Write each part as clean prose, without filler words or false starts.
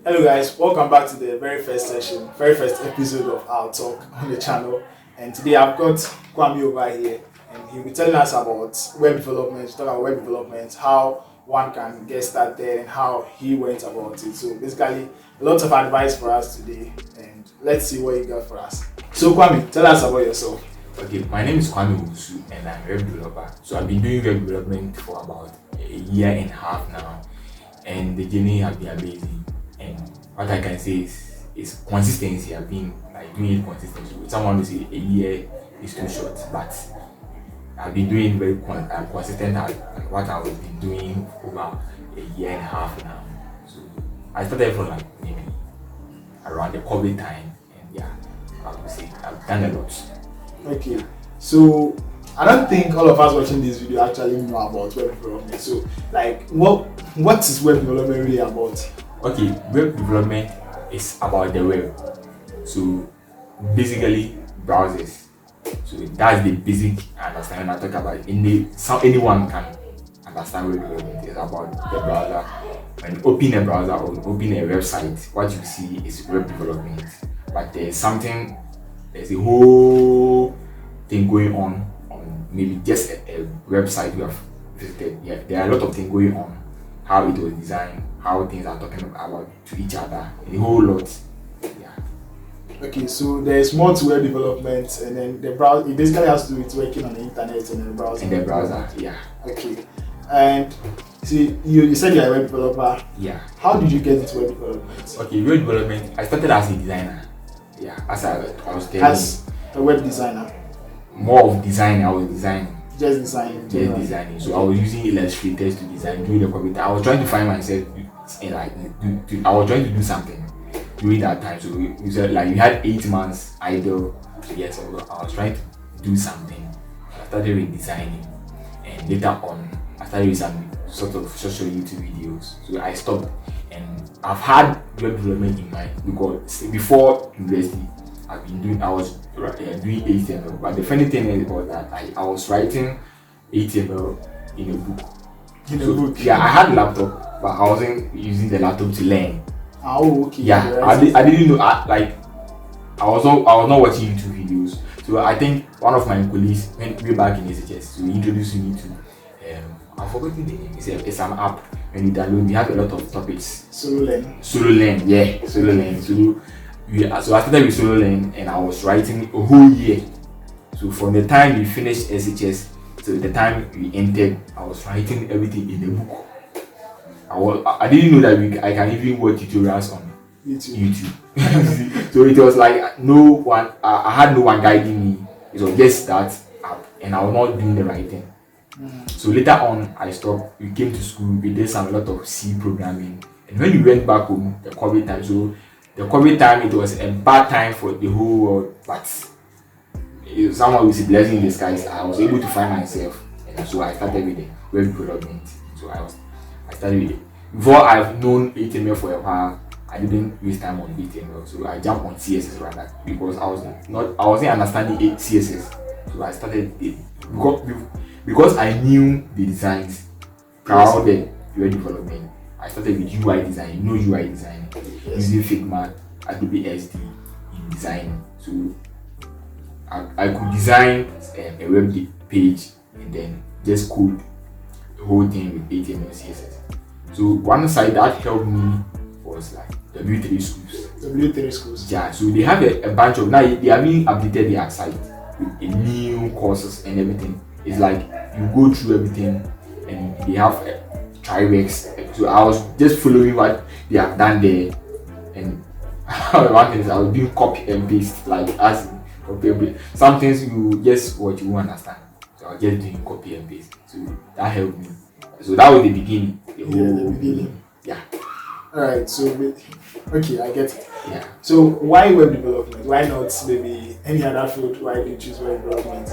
Hello guys, welcome back to the very first episode of our talk on the channel. And today I've got Kwame over here, and he'll be telling us about web development, talk about web development, how one can get started, and how he went about it. So basically, a lot of advice for us today, and let's see what you got for us. So Kwame, tell us about yourself. Okay, my name is Kwame and I'm a web developer. So I've been doing web development for about a year and a half now, and the journey has been amazing. And what I can say is consistency. I've been doing it consistently. Someone will say a year is too short, but I've been doing very consistent at what I've been doing over a year and a half now. So I started from maybe around the COVID time, and yeah, I would say I've done a lot. Okay, so I don't think all of us watching this video actually know about web development. So, what is web development really about? Okay, web development is about the web. So basically browsers. So that's the basic understanding I talk about. Anyone can understand web development. It's about the browser. When you open a browser or open a website, what you see is web development. But there's a whole thing going on maybe just a website you have visited. Yeah, there are a lot of things going on. How it was designed, how things are talking about to each other, a whole lot. Yeah. Okay, so there's more to web development, and then the browser. It basically has to do with working on the internet and the browser. In the browser, yeah. Okay, and see, you said you're a web developer. Yeah. How did you get into web development? Okay, web development. I started as a designer. Yeah, as I was telling. As a web designer. More of design. I was designing. Just designing. Just designing. So I was using illustrators to design during the computer. I was trying to find myself I was trying to do something during that time. So we said we had 8 months idle. So yes, I was trying to do something. I started with designing, and later on I started with some sort of social YouTube videos. So I stopped, and I've had web development in mind because before university I was doing HTML. But the funny thing was that I was writing HTML in a book. Yeah, I had a laptop, but I wasn't using the laptop to learn. Oh, okay. Yeah, I didn't know. I was not watching YouTube videos. So I think one of my colleagues went way back in SHS, so he introduced me to I've forgotten the name. It's an app. When you download, we have a lot of topics. Solo Learn. Yeah, Solo Learn. So I started with Solo Learn, and I was writing a whole year. So from the time we finished SHS to the time we entered, I was writing everything in the book. I didn't know that I can even watch tutorials on YouTube. So it was like no one. I had no one guiding me. It was just that app, and I was not doing the right thing. So later on, I stopped. We came to school. We did a lot of C programming, and when we went back home, the COVID time. So the COVID time, it was a bad time for the whole world, but someone with a blessing in disguise, I was able to find myself, and so I started with the web development. So I started with it. Before I've known HTML for a while, I didn't waste time on HTML, so I jumped on CSS rather because I wasn't understanding CSS. So I started it because I knew the designs around the web development. I started with UI design, UI design, using Figma, Adobe SD in design. So I could design a web page and then just code the whole thing with HTML and CSS. So one side that helped me was W3 schools. W3 schools. Yeah, so they have a bunch of, now they have been updated their site with new courses and everything. It's like you go through everything, and they have Triwex. So I was just following what they have done there, and one thing is I was doing copy and paste, as copy and paste. Some things you just what you won't understand. So I was just doing copy and paste. So that helped me. So that was the beginning. The beginning. Yeah. Alright, so okay, I get it. Yeah. So why web development? Why not maybe any other field? Why did you choose web development?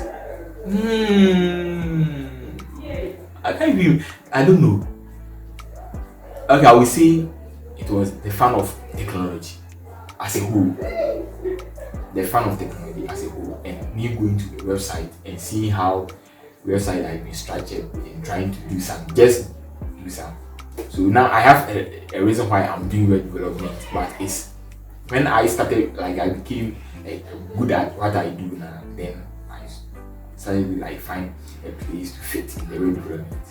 I don't know. Okay, I will say it was the fun of technology as a whole. The fun of technology as a whole, and me going to the website and seeing how website has been structured and trying to do some. So now I have a reason why I'm doing web development, but it's when I started, like I became good at what I do now, then I started to like find a place to fit in the web development.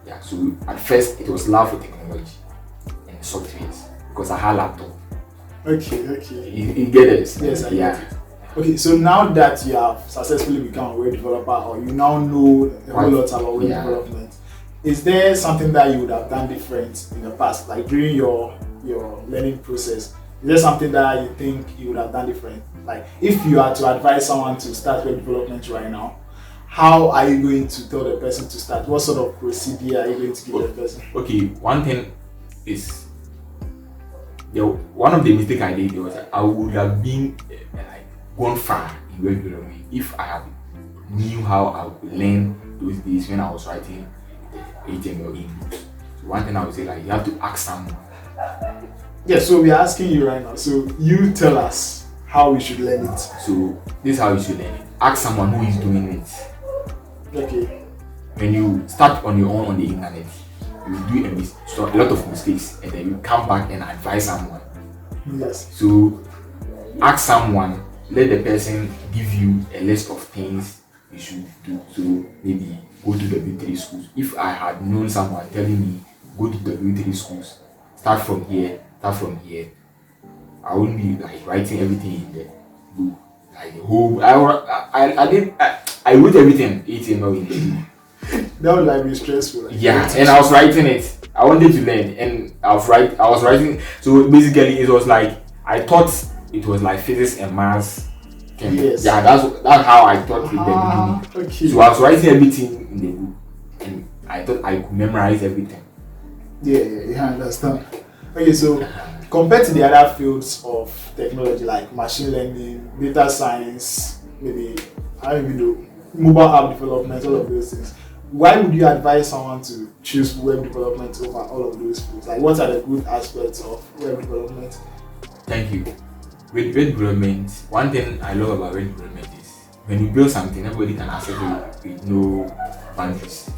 Yeah, so at first it was love for technology and softwares because I had laptop. Okay. You get it? Yes, I get it. Okay, so now that you have successfully become a web developer, or you now know a whole lot about web development, is there something that you would have done different in the past, like during your learning process? Is there something that you think you would have done different? Like, if you are to advise someone to start web development right now, how are you going to tell the person to start? What sort of procedure are you going to give the person? Okay, one thing is, one of the mistakes I did was I would have been like gone far in web development if I had knew how I would learn those days when I was writing HTML in books. So one thing I would say, like, you have to ask someone. Yeah, so we are asking you right now. So you tell us how we should learn it. So this is how you should learn it. Ask someone who is doing it. Okay. When you start on your own on the internet, you do a lot of mistakes, and then you come back and advise someone. Yes. So ask someone, let the person give you a list of things you should do. So maybe go to W3 schools. If I had known someone telling me go to W3 schools, start from here, I wouldn't be like writing everything in the book. Like the whole I wrote everything in HTML in the book. That would like be stressful. Like, yeah, and I was writing it. I wanted to learn, and I was writing. So basically, it was like I thought it was like physics and maths. Yes. Yeah, that's how I thought it in the beginning. Okay. So I was writing everything in the book, and I thought I could memorize everything. Yeah, I understand. Okay, so compared to the other fields of technology like machine learning, data science, maybe I don't even know, mobile app development, all of those things, why would you advise someone to choose web development over all of those fields? Like, what are the good aspects of web development? Thank you. With web development, one thing I love about web development is when you build something, everybody can access it with no boundaries.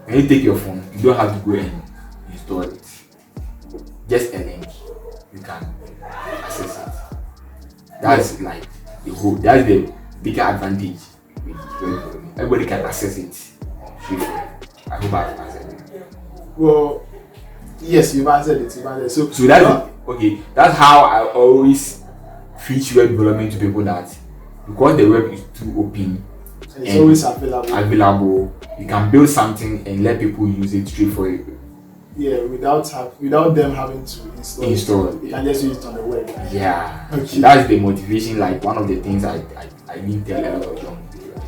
When you take your phone, you don't have to go and install it. Just a link, you can access it. That's like that's the bigger advantage with web development. Everybody can access it. I hope I've answered it. Well, yes, you've answered it. So that's okay. That's how I always preach web development to people, that because the web is too open, it's always available. You can build something and let people use it straight for you. Yeah, without them having to install it. You can just use it on the web. Yeah. Okay. So that's the motivation. Like one of the things I really tell a lot of young people.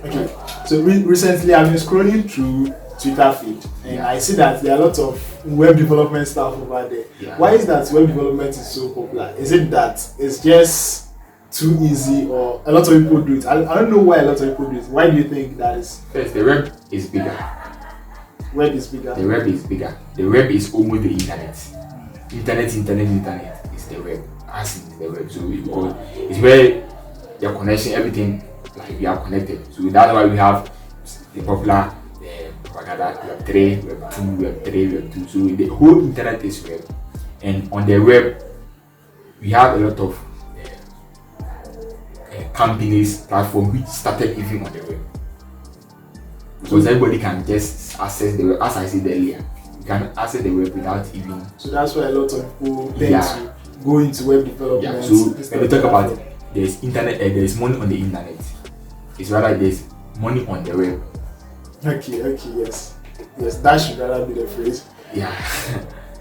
Okay. So recently I've been scrolling through Twitter feed, and I see that there are a lot of web development stuff over there. Yeah. Why is that web development is so popular? Is it that it's just too easy, or a lot of people do it? I don't know why a lot of people do it. Why do you think that is? First, the web is bigger. Web is bigger. The web is bigger. The web is almost the internet. Internet is the web. As in the web. So it's where your connection, everything, like we are connected. So that's why we have the popular propaganda web 3, web 2, web 3, web 2. So the whole internet is web. And on the web, we have a lot of companies, platforms which started even on the web. Because everybody can just access the web. As I said earlier, you can access the web without even. So that's why a lot of people tend to go into web development. Yeah. So when we talk about there's internet, there's money on the internet. It's rather there's money on the web. Okay, yes, that should rather be the phrase. Yeah.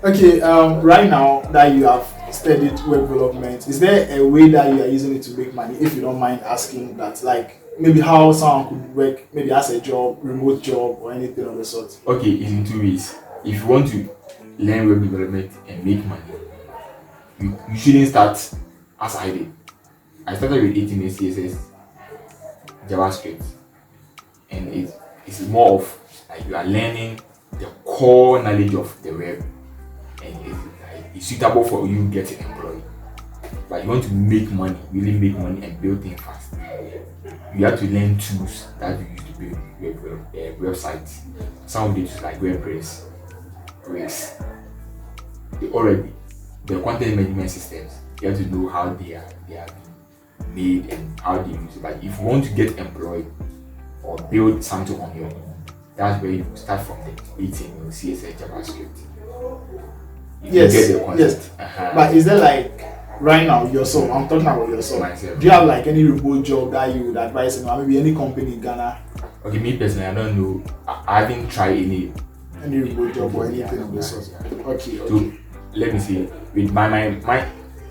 Okay. Right now that you have studied web development, is there a way that you are using it to make money? If you don't mind asking that, like maybe how someone could work, maybe as a job, remote job, or anything of the sort. Okay, it's in two ways. If you want to learn web development and make money, you shouldn't start as I did. I started with HTML, CSS, JavaScript, and it's more of like you are learning the core knowledge of the web, and it's suitable for you getting employed. But you want to make money, really make money and build things fast. You have to learn tools that you use to build websites. Some of the tools like WordPress, breaks. Already the content management systems, you have to know how they are being made and how they use it. But if you want to get employed or build something on your own, that's where you start from the HTML, CSS, JavaScript. Yes, get the concept. yes. But is there like right now yourself? I'm talking about yourself. Myself. Do you have like any remote job that you would advise anyone, maybe any company in Ghana? Okay, me personally, I don't know. I haven't tried any remote job or anything of the sort. Okay. So let me see. With my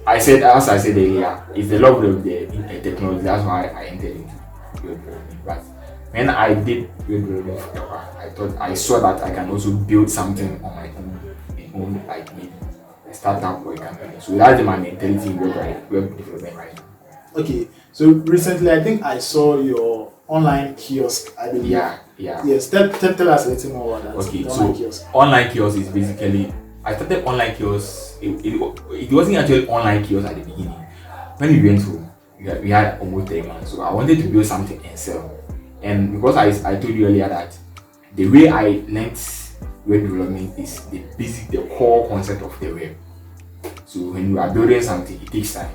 I said, as I said earlier, it's the love of the technology. That's why I entered into web development. But when I did web development for a while, I saw that I can also build something on my own, like maybe a startup or a company. So that's my mentality in web development right now. Okay. So recently, I think I saw your online kiosk. I believe. Yeah. Yes. Tell us a little more about that. Okay. Online kiosk is basically, I started online kiosk. It wasn't actually online kiosk at the beginning. When we went home, we had almost 3 months. So I wanted to build something and sell. And because I told you earlier that the way I learned web development is the core concept of the web. So when you are building something, it takes time.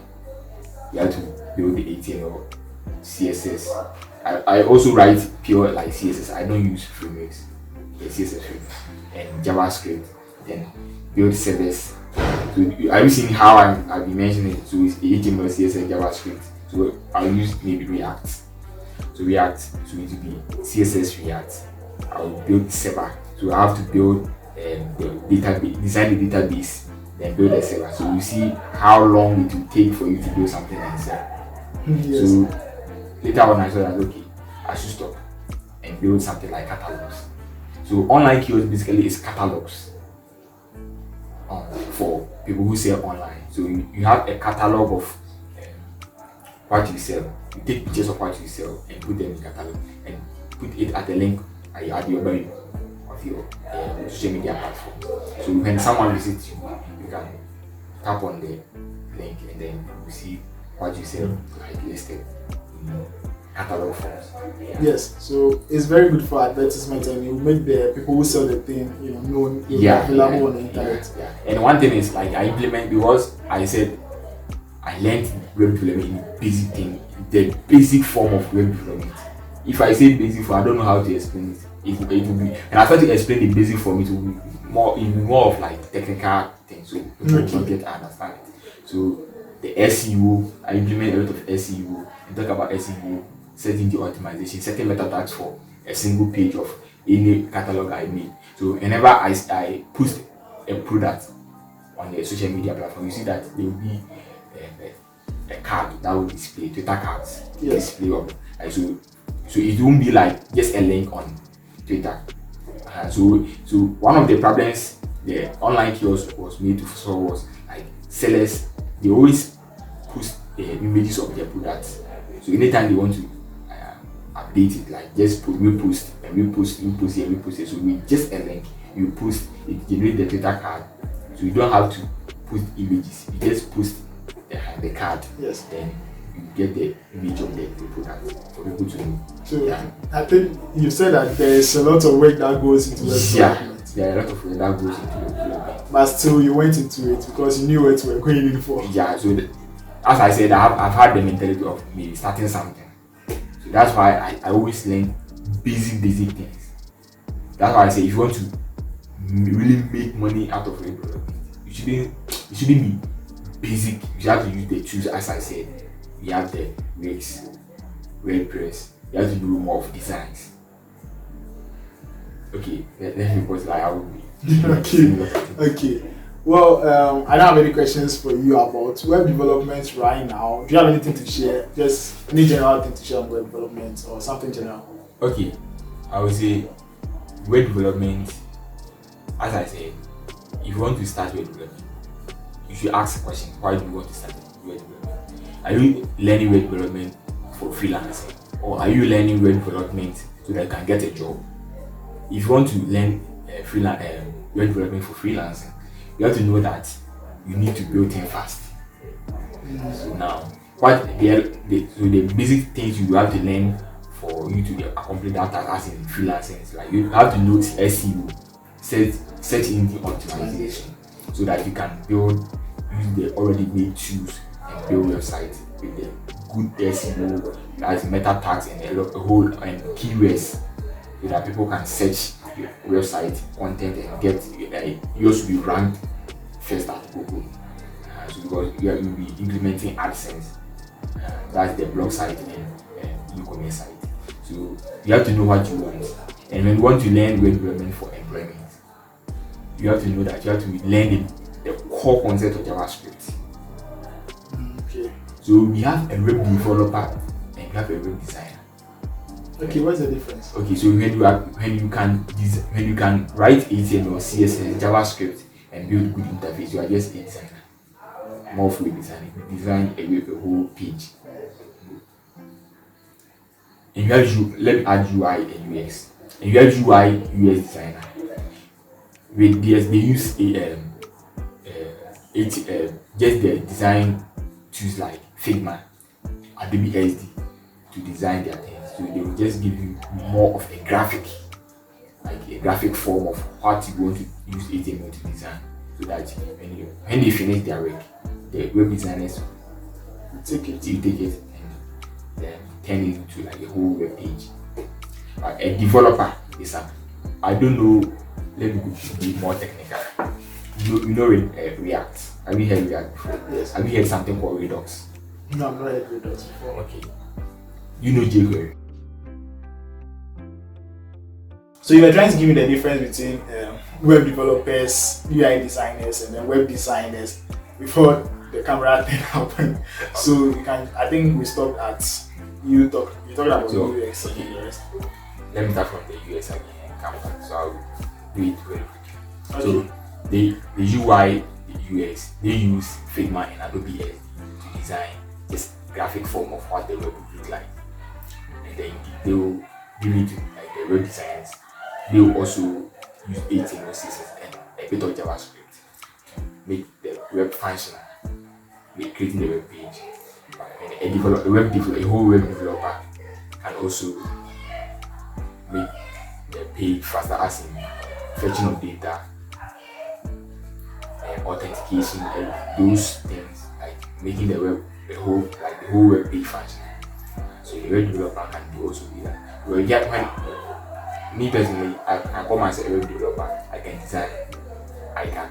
You have to build the HTML, CSS. I also write pure like CSS. I don't use frameworks, the CSS frameworks, and JavaScript. Then build servers. So are you seeing how I've been mentioning it? So it's HTML, CSS, JavaScript. So I'll use maybe React. So React, so it will be CSS React. I'll build server. So I have to build the database, design the database, then build a server. So you see how long it will take for you to build something and sell. Yes. So later on I saw that okay, I should stop and build something like catalogs. So online kiosk basically is catalogs for people who sell online. So you have a catalog of what you sell. You take pictures of what you sell and put them in catalog and put it at the link at your bio of your social media platform. So when someone visits you, you can tap on the link and then you see what you sell like listed in catalog forms. Yes, so it's very good for advertisement and you make the people who sell the thing, known, available on the internet. Yeah. And one thing is like I implement, because I said I learned web development in basic thing, the basic form of web development. If I say basic form, I don't know how to explain it. It will be, and I try to explain the basic form. It will be more of like technical things, so people don't get to understand it. So the SEO, I implement a lot of SEO and talk about SEO, setting the optimization, setting meta tags for a single page of any catalog I made. So whenever I post a product on the social media platform, you see that there will be a card that will display Twitter cards. Yes. Display of so it won't be like just a link on Twitter. So one of the problems the online kiosk was made to solve was like sellers, they always post images of their products. So anytime they want to update it, like just repost and repost here. So with just a link, you post, it generates the Twitter card. So you don't have to post images. You just post the card. Yes. Then you get the image of the product for people to know. So I think you said that there is a lot of work that goes into web development. There are a lot of work that goes into web development. But still, you went into it because you knew what you were going in for. Yeah. So as I said, I've had the mentality of maybe starting something. So that's why I always learn basic things. That's why I say if you want to really make money out of web development, you shouldn't be basic. You have to use the tools, as I said. You have the Wix, WordPress. You have to do more of designs. Okay, let me pause like I will be. Okay. Well, I don't have any questions for you about web development right now. Do you have anything to share? Just any general thing to share on web development or something general? Okay, I would say web development, as I said, if you want to start web development, you should ask a question. Why do you want to start web development? Are you learning web development for freelancing? Or are you learning web development so that you can get a job? If you want to learn web development for freelancing, you have to know that you need to build things fast. So now, the basic things you have to learn for you to accomplish that task as in freelancing is like you have to know SEO, search engine optimization, so that you can use the already made tools and build websites with the good SEO, that's meta tags and a whole and keywords, so that people can search your website content and get yours will be ranked first at Google. So because you will be implementing AdSense, that's the blog site and e-commerce site. So you have to know what you want, and when you want to learn web development for employment, you have to know that you have to learn the core concept of JavaScript. Okay. So we have a web developer and we have a web designer. Okay, what's the difference? Okay, so when you can write HTML, CSS, JavaScript and build good interface, you are just a designer. More of web design. You design a whole page. And you have let me add UI and UX. And you have UI UX designer. With this, they use just the design tools like Figma, Adobe SD to design their things. So they will just give you more of a graphic, like a graphic form of what you want to use HTML to design, so that when they finish their work, the web designers Take it. and then turn it into like a whole web page. But a developer is I don't know. Let me be more technical. You know React. Have you heard React before? Yes. Have you heard something called Redux? No, I've not heard Redux before. Okay. You know jQuery. So you were trying to give me the difference between web developers, UI designers, and then web designers before the camera thing happened. So I think we stopped at you talked about UX and the rest. Let me start from the UX again and come back. So I'll do it very quickly. Okay. So the UI, the UX, they use Figma and Adobe SD to design this graphic form of what the web will look like. And then they will give it to like the web designers. They will also use HTML, CSS and a bit of JavaScript to make the web functional, creating the web page. And a whole web developer can also make the page faster, as in fetching of data and authentication and those things, like making the whole web page functional. So the web developer can also do that. Me personally, I can call myself a web developer. I can design, I can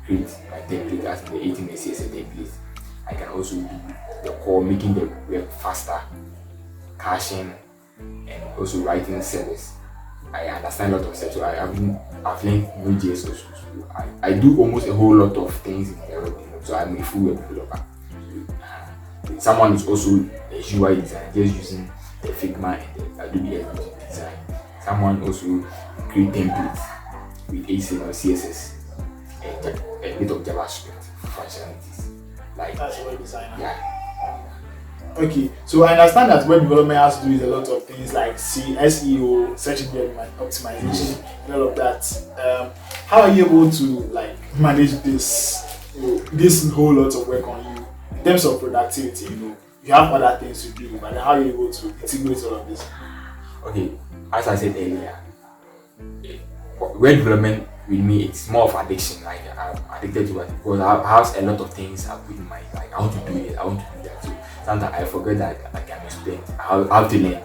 create my template as in the 18 CSS template. I can also do the core, making the web faster, caching, and also writing service. I understand a lot of stuff, so I've learned Node.js also. So I do almost a whole lot of things in the web development. So I'm a full web developer. Someone is also a UI designer, just using the Figma and the Adobe SD to design. Someone also create templates with HTML, CSS, and a bit of JavaScript functionalities. Like that's a web designer. Yeah. Okay, so I understand that web development has to do with a lot of things like SEO, search engine optimization, and all of that. How are you able to like manage this whole lot of work on you in terms of productivity? You have other things to do, but how are you able to integrate all of this? Okay, as I said earlier, web development with me, it's more of addiction. Like I'm addicted to it because I have a lot of things I put in my, like I want to do it, I want to do that. So sometimes I forget that like I'm a student, I have to learn.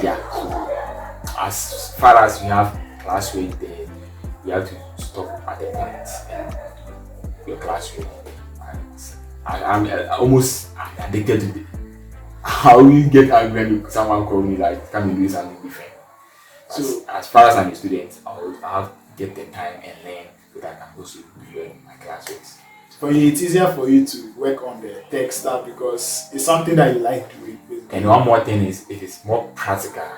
Yeah. So as far as we have classwork, then you have to stop at the point and your classwork. I'm almost addicted to it. How will you get angry when someone call me like, can you do something different? So as far as I'm a student, I have to get the time and learn so that I can also do my classwork. For you, it's easier for you to work on the tech stuff because it's something that you like doing. And one more thing is, it is more practical.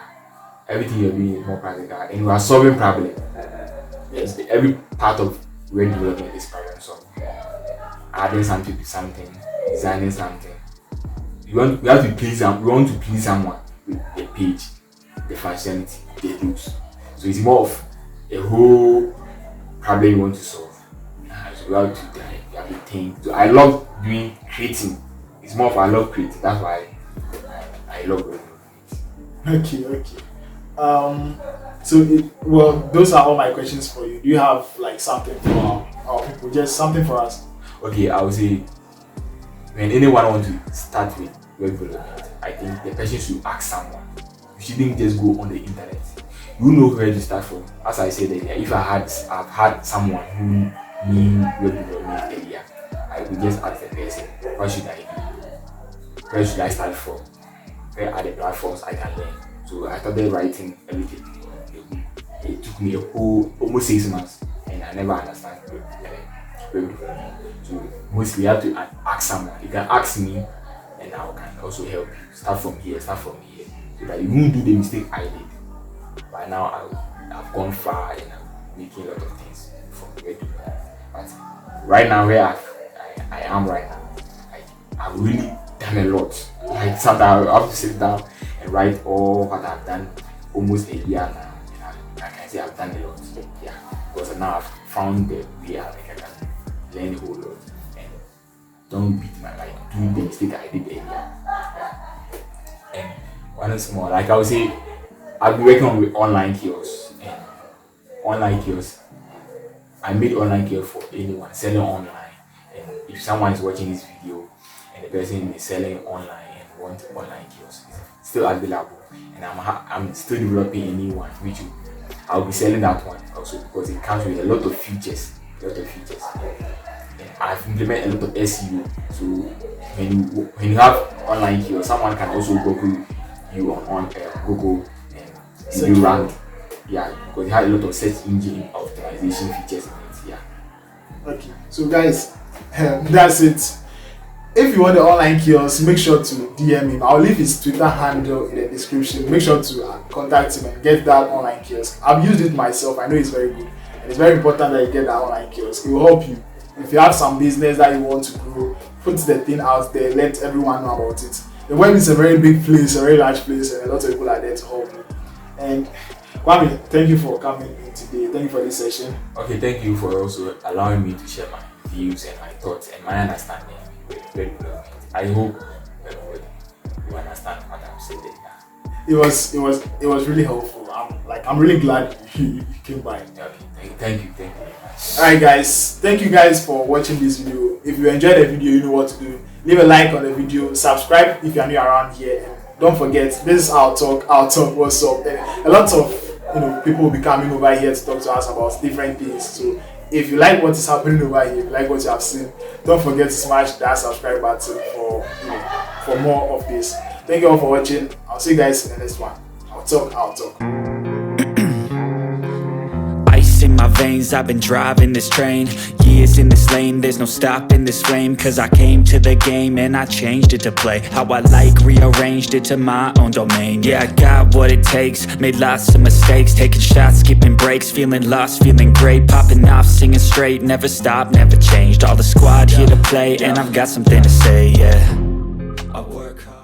Everything you're doing is more practical, and you are solving problems. Yes, every part of web development is problem solving. Adding something to something, designing something. We want to please someone with the page, the functionality, the looks. So it's more of a whole problem you want to solve. So you have to think. So I love doing creating. It's more of I love creating. That's why I love web development. Okay. So, well, those are all my questions for you. Do you have like something for our people? Just something for us. Okay, I would say when anyone wants to start with web development, I think the person should ask someone. You shouldn't just go on the internet. You know where to start from. As I said earlier, if I've had someone who knew web development earlier, I would just ask the person, what should I do? Where should I start from? Where are the platforms I can learn? So I started writing everything. It took me almost 6 months, and I never understand web development. So mostly you have to ask someone. You can ask me, and I can also help you. Start from here, so that you won't do the mistake I did. By now I've gone far and I'm making a lot of things from web development. But right now where I am right now, I've really done a lot. Like sometimes I have to sit down and write all what I've done almost a year now. And I can say I've done a lot. Yeah, because now I've found the way I can learn a whole lot and don't beat my like do the mistake I did earlier. Yeah. And one is more like I would say I've been working on with online kiosks and online kiosks. I made online kiosk for anyone selling online. And if someone is watching this video and the person is selling online and want online kiosk, it's still available. And I'm still developing a new one, which I'll be selling that one also because it comes with a lot of features. And I've implemented a lot of SEO. So when you have online kiosk, someone can also Google you on Google and you rank. Yeah, because it has a lot of search engine optimization features in it. Yeah. Okay, so guys, that's it. If you want the online kiosk, make sure to DM him. I'll leave his Twitter handle in the description. Make sure to contact him and get that online kiosk. I've used it myself. I know it's very good. And it's very important that you get that online kiosk. It will help you. If you have some business that you want to grow, put the thing out there. Let everyone know about it. The web is a very big place, a very large place, and a lot of people are there to help you. And Kwame, thank you for coming in today. Thank you for this session. Okay, thank you for also allowing me to share my views and my thoughts and my understanding with web development. I hope everybody you understand what I'm saying. It was really helpful. I'm really glad you came by. Okay, thank you. Alright guys, thank you guys for watching this video. If you enjoyed the video, you know what to do. Leave a like on the video, subscribe if you're new around here, and don't forget, this is ourTalk, what's up? And a lot of people will be coming over here to talk to us about different things. So if you like what is happening over here, if you like what you have seen, don't forget to smash that subscribe button for more of this. Thank you all for watching. I'll see you guys in the next one. ourTalk. Ice in my veins, I've been driving this train. Years in this lane, there's no stopping this flame. Cause I came to the game and I changed it to play how I like, rearranged it to my own domain. Yeah, I got what it takes, made lots of mistakes, taking shots, skipping breaks, feeling lost, feeling great, popping off, singing straight, never stopped, never changed. All the squad here to play, and I've got something to say, yeah. I work hard.